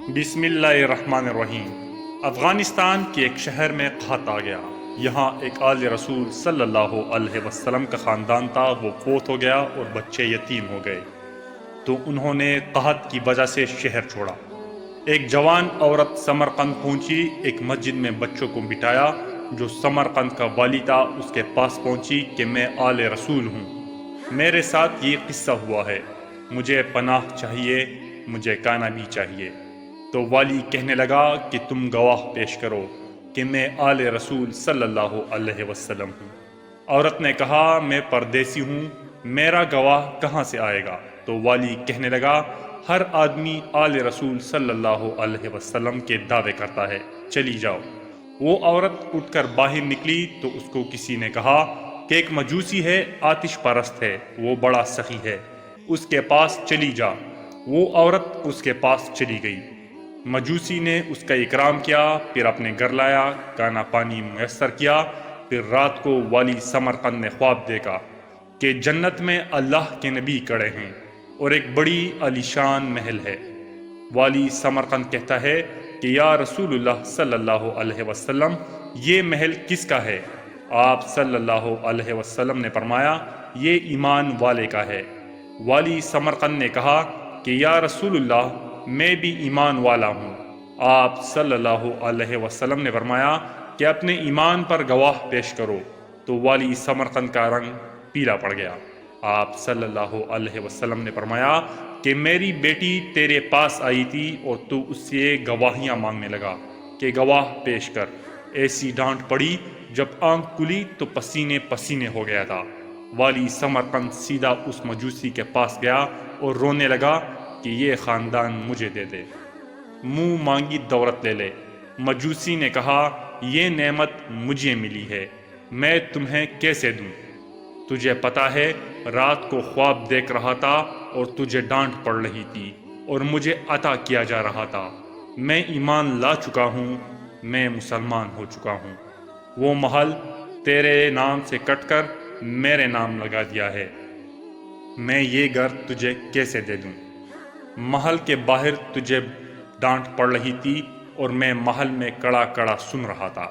بسم اللہ الرحمن الرحیم۔ افغانستان کے ایک شہر میں قحط آ گیا۔ یہاں ایک آل رسول صلی اللہ علیہ وسلم کا خاندان تھا، وہ فوت ہو گیا اور بچے یتیم ہو گئے، تو انہوں نے قحط کی وجہ سے شہر چھوڑا۔ ایک جوان عورت سمرقند پہنچی، ایک مسجد میں بچوں کو بٹھایا۔ جو سمرقند کا والی تھا اس کے پاس پہنچی کہ میں آل رسول ہوں، میرے ساتھ یہ قصہ ہوا ہے، مجھے پناہ چاہیے، مجھے کانا بھی چاہیے۔ تو والی کہنے لگا کہ تم گواہ پیش کرو کہ میں آل رسول صلی اللہ علیہ وسلم ہوں۔ عورت نے کہا میں پردیسی ہوں، میرا گواہ کہاں سے آئے گا؟ تو والی کہنے لگا ہر آدمی آل رسول صلی اللہ علیہ وسلم کے دعوے کرتا ہے، چلی جاؤ۔ وہ عورت اٹھ کر باہر نکلی تو اس کو کسی نے کہا کہ ایک مجوسی ہے، آتش پرست ہے، وہ بڑا سخی ہے، اس کے پاس چلی جا۔ وہ عورت اس کے پاس چلی گئی۔ مجوسی نے اس کا اکرام کیا، پھر اپنے گھر لایا، کھانا پانی میسر کیا۔ پھر رات کو والی سمرقند نے خواب دیکھا کہ جنت میں اللہ کے نبی کھڑے ہیں اور ایک بڑی عالیشان محل ہے۔ والی سمرقند کہتا ہے کہ یا رسول اللہ صلی اللہ علیہ وسلم، یہ محل کس کا ہے؟ آپ صلی اللہ علیہ وسلم نے فرمایا یہ ایمان والے کا ہے۔ والی سمرقند نے کہا کہ یا رسول اللہ، میں بھی ایمان والا ہوں۔ آپ صلی اللہ علیہ وسلم نے فرمایا کہ اپنے ایمان پر گواہ پیش کرو۔ تو والی سمرقند کا رنگ پیلا پڑ گیا۔ آپ صلی اللہ علیہ وسلم نے فرمایا کہ میری بیٹی تیرے پاس آئی تھی اور تو اس سے گواہیاں مانگنے لگا کہ گواہ پیش کر۔ ایسی ڈانٹ پڑی، جب آنکھ کھلی تو پسینے پسینے ہو گیا تھا۔ والی سمرقند سیدھا اس مجوسی کے پاس گیا اور رونے لگا کہ یہ خاندان مجھے دے دے، منہ مانگی دولت لے لے۔ مجوسی نے کہا یہ نعمت مجھے ملی ہے، میں تمہیں کیسے دوں؟ تجھے پتا ہے رات کو خواب دیکھ رہا تھا اور تجھے ڈانٹ پڑ رہی تھی اور مجھے عطا کیا جا رہا تھا۔ میں ایمان لا چکا ہوں، میں مسلمان ہو چکا ہوں۔ وہ محل تیرے نام سے کٹ کر میرے نام لگا دیا ہے، میں یہ گھر تجھے کیسے دے دوں؟ محل کے باہر تجھے ڈانٹ پڑ رہی تھی اور میں محل میں کڑا کڑا سن رہا تھا۔